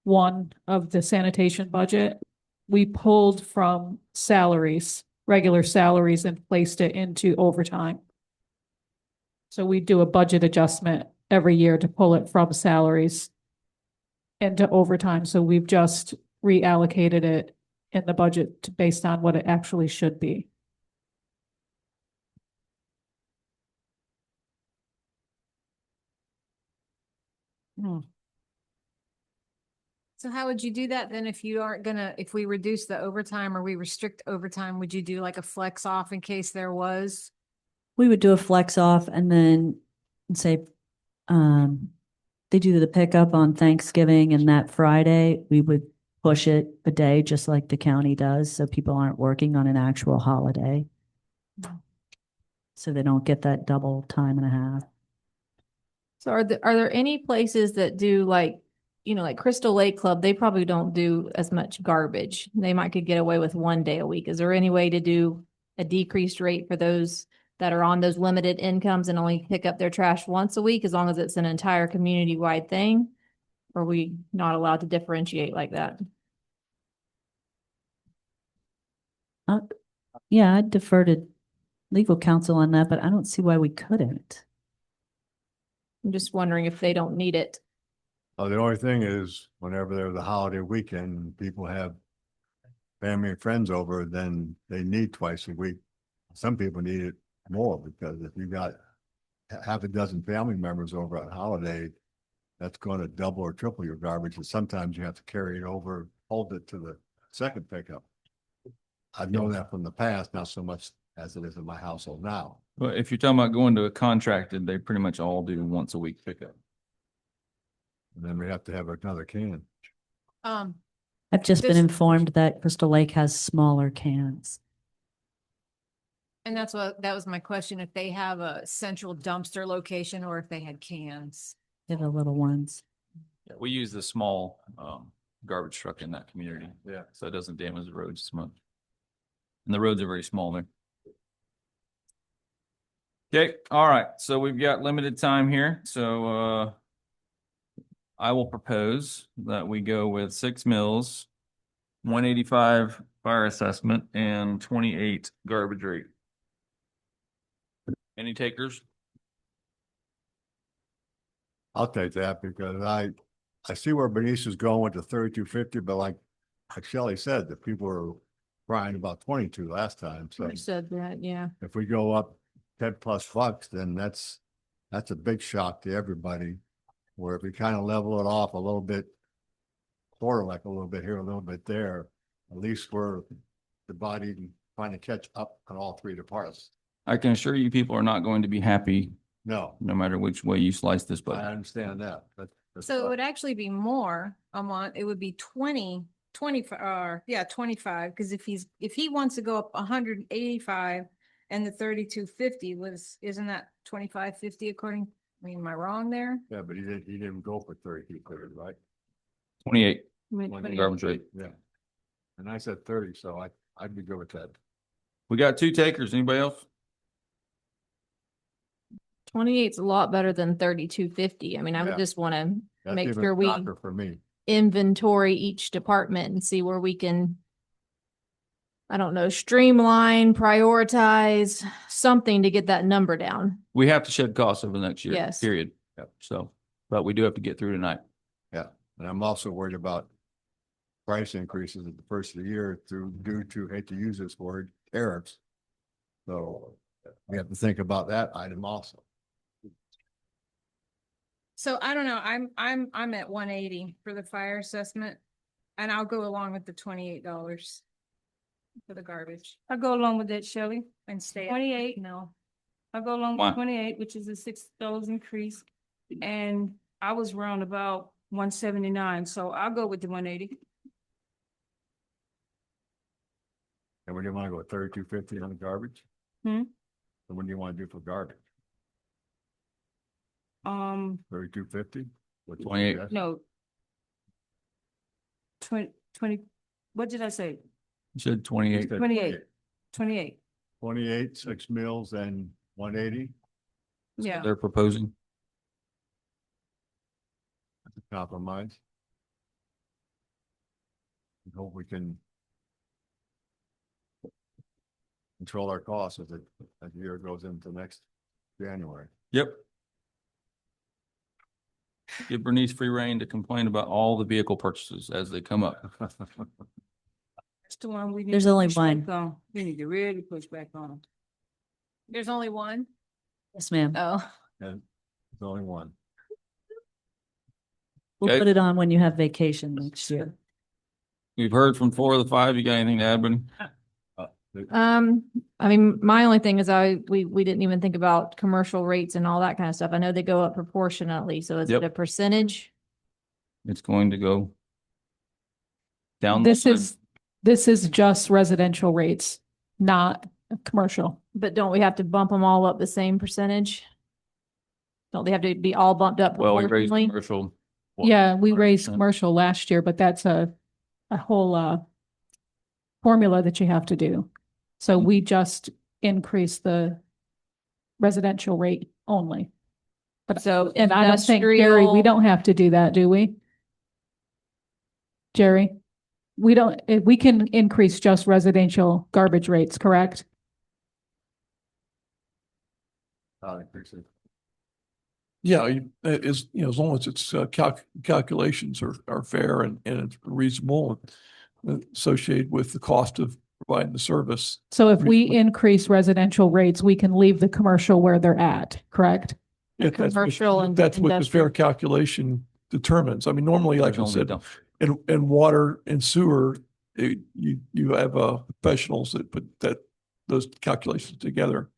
1 of the sanitation budget, we pulled from salaries, regular salaries, and placed it into overtime. So we do a budget adjustment every year to pull it from salaries into overtime. So we've just reallocated it in the budget based on what it actually should be. So how would you do that then if you aren't gonna, if we reduce the overtime or we restrict overtime, would you do like a flex off in case there was? We would do a flex off and then say, they do the pickup on Thanksgiving and that Friday, we would push it a day just like the county does. So people aren't working on an actual holiday. So they don't get that double time and a half. So are there any places that do like, like Crystal Lake Club, they probably don't do as much garbage. They could get away with 1 day a week. Is there any way to do a decreased rate for those that are on those limited incomes and only pick up their trash once a week, as long as it's an entire community-wide thing? Or are we not allowed to differentiate like that? Yeah, I defer to legal counsel on that, but I don't see why we couldn't. I'm just wondering if they don't need it. Oh, the only thing is, whenever there's a holiday weekend, people have family and friends over, then they need twice a week. Some people need it more, because if you got half a dozen family members over on holiday, that's going to double or triple your garbage. And sometimes you have to carry it over, hold it to the second pickup. I've known that from the past, not so much as it is in my household now. Well, if you're talking about going to a contracted, they pretty much all do once a week pickup. And then we have to have another can. I've just been informed that Crystal Lake has smaller cans. And that was my question, if they have a central dumpster location or if they had cans. They're the little ones. Yeah, we use the small garbage truck in that community. Yeah. So it doesn't damage the roads as much. And the roads are very small there. Okay, all right. So we've got limited time here. So I will propose that we go with 6 mills, 185 fire assessment, and 28 garbage rate. Any takers? I'll take that, because I see where Bernice is going with the 3250, but like Shelley said, the people are crying about 22 last time. So You said that, yeah. if we go up 10+ bucks, then that's a big shock to everybody. Where if we kind of level it off a little bit, sort of like a little bit here, a little bit there, at least we're dividing, trying to catch up on all 3 departments. I can assure you people are not going to be happy No, no matter which way you slice this I budget. understand that, but. that's So it fine. would actually be more a month. It would be 25, because if he wants to go up 185 and the 3250 isn't that 2550 according, I mean, am I wrong there? Yeah, but he didn't go for 32 cleared, right? 28 Wait, When wait. he- garbage rate. Yeah. And I said 30, so I'd be good with that. We got two takers. Anybody else? 28's a lot better than 3250. I mean, I would Yeah. just want to That's make even sure we stronger for me. inventory each department and see where we can, I don't know, streamline, prioritize, something to get that number down. We have to shed costs over the next year. Yes. Period. Yep. So, but we do have to get through tonight. Yeah, and I'm also worried about price increases at the first of the year due to, hate to use this word, tariffs. So we have to think about that item also. So I don't know, I'm at 180 for the fire assessment, and I'll go along with the $28 for the garbage I'll go along with that, Shelley. and stay. 28. No. I'll go along Why? with 28, which is a $6 increase. And I was around about 179, so I'll go with the 180. And when do you want to go 3250 on the garbage? Hmm? And what do you want to do for garbage? 3250? 28. No. 20, what did I say? You said 28. 28. 28. 28, 6 meals and 180, Yeah. They're proposing. compromise. We hope we can control our costs as the year goes into next January. Yep. Give Bernice free reign to complain about all the vehicle purchases as they come up. That's the one we need. There's to only push back one. on. We need to really push back on. There's only one? Yes, ma'am. Oh. And there's only one. We'll Okay. put it on when you have vacation next year. We've heard from 4 of the 5. You got anything to add, Brittany? I mean, my only thing is we didn't even think about commercial rates and all that kind of stuff. I know they go up proportionately, so is it Yep. a percentage? It's going to go down. This is just residential rates, not commercial. But don't we have to bump them all up the same percentage? Don't they have to be all bumped up Well, we raised proportionally? commercial. what, Yeah, we raised 5%? commercial last year, but that's a whole formula that you have to do. So we just increased the residential rate only. But So and I don't think, Jerry, we industrial- don't have to do that, do we? Jerry, we can increase just residential garbage rates, correct? Yeah, as long as it's calculations are fair and it's reasonable and associated with the cost of providing the service. So if we We- increase residential rates, we can leave the commercial where they're at, correct? Yeah, that's what- Commercial and That's what the fair industrial. calculation determines. I mean, normally, like I There's only said, dump. in water and sewer, you have professionals that put those calculations together.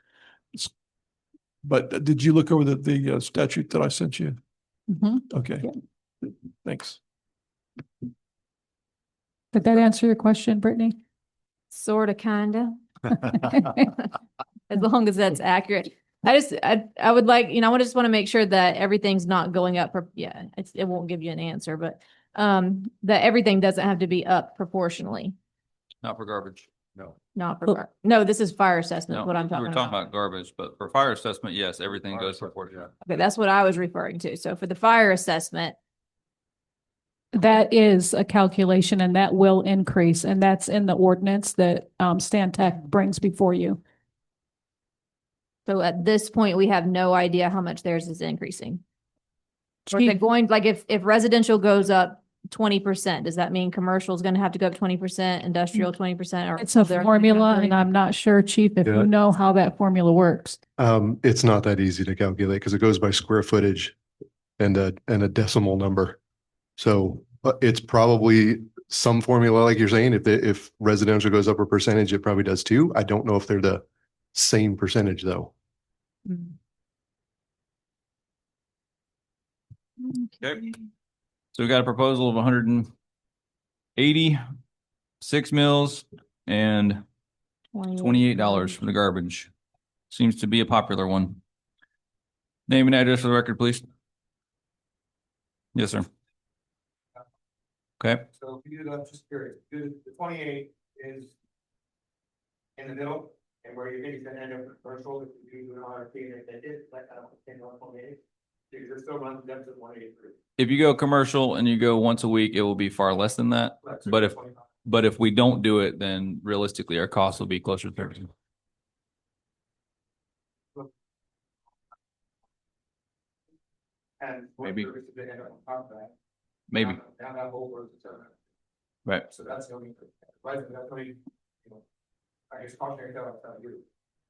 But did you look over the statute that I sent you? Mhm. Okay. Thanks. Did that answer your question, Brittany? Sorta, kinda. As long as that's accurate. I would like, I would just want to make sure that everything's not going up. It won't give you an answer, but that everything doesn't have to be up proportionally. Not for garbage. No. Not for, Well- no, this is fire assessment, No, what I'm we talking were talking about. about garbage, but for fire assessment, yes, everything Fire goes assessment, proportional. Okay, that's what I was referring to. So for the fire assessment, That is a calculation and that will increase, and that's in the ordinance that Stan Tech brings before you. so at this point, we have no idea how much theirs is increasing. Or is Chief- it going, like if residential goes up 20%, does that mean commercial is going to have to go up 20%, industrial 20%? Or It's a they're- formula, and I'm not sure, Chief, if Yeah. you know how that formula works. It's not that easy to calculate because it goes by square footage and a decimal number. So it's probably some formula, like you're saying, if residential goes up a percentage, it probably does too. I don't know if they're the same percentage though. Mm. Okay. So we got a proposal of 180, 6 mills, and $28 for the garbage. Seems to be a popular one. Name and address for the record, please. Yes, sir. Okay. So if you do that, just curious, the 28 is in the middle, and where you think it's gonna end up with commercial, if you do an RFP and they did, like, 28, you're still running them to 183. If you go commercial and you go once a week, it will be far less than that. Right, so But it's if 25. But if we don't do it, then realistically, our costs will be closer to 30. And what Maybe. services they end up on top of that. Maybe. Now that whole world is turning. Right. So that's the only, right, that's only, you know, I guess cautionary tale I'm telling you.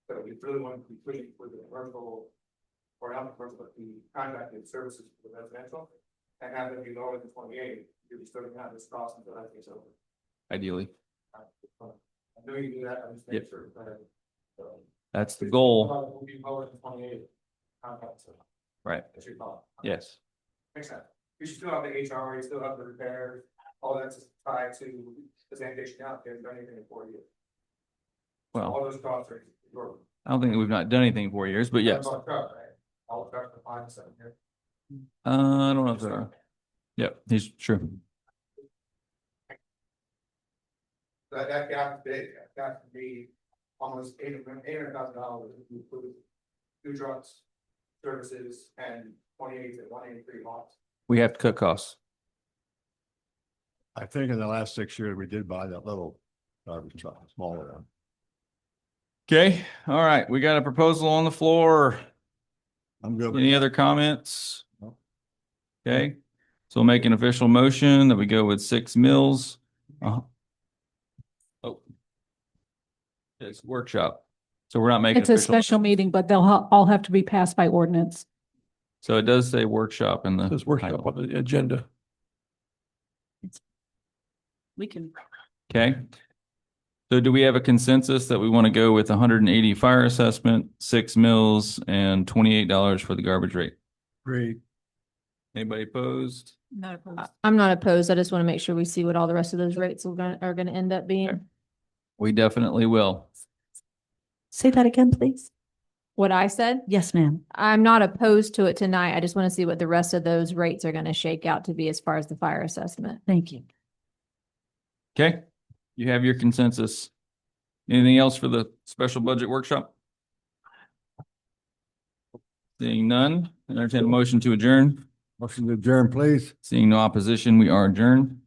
So we really want to be pushing for the commercial, or not the commercial, but the contracted services for the residential. And have them be lower than 28, you're still gonna have this cost until that gets over. Ideally, I know you do that, I'm just making sure. So, that's the goal. Will be lower than 28. Contract, so Right. that's your thought. Yes. Makes sense. You should still have the HR, you still have the repairs, all that's tied to the sanitation out there, done anything in 4 years. Well, All those costs are your. I don't think we've not done anything in 4 years, but yes. All the truck, right? All the trucks are fine, so here. I don't know if there are. Yep, he's true. That gap, big, that could be almost $800,000 if you include two trucks, services, and 28 and 183 lots. We have to cut costs. I think in the last 6 years, we did buy that little garbage truck, smaller one. Okay, all right, we got a proposal on the floor. I'm good. with Any that. other comments? No. Okay, so we'll make an official motion that we go with 6 mills. Oh. It's workshop. So we're not making. It's a official- special meeting, but they'll all have to be passed by ordinance. So it does say workshop in the. This workshop title. on the agenda. We can, Okay. So do we have a consensus that we want to go with 180 fire assessment, 6 mills, and $28 for the garbage rate? Great. Anybody opposed? Not opposed. I'm not opposed. I just want to make sure we see what all the rest of those rates are going to end up being. We definitely will. say that again, please. What I said, Yes, ma'am. I'm not opposed to it tonight. I just want to see what the rest of those rates are going to shake out to be as far as the fire assessment. Thank you. Okay, you have your consensus. Anything else for the special budget workshop? Seeing none, entertain a motion to adjourn. Motion to adjourn, please. Seeing no opposition, we are adjourned.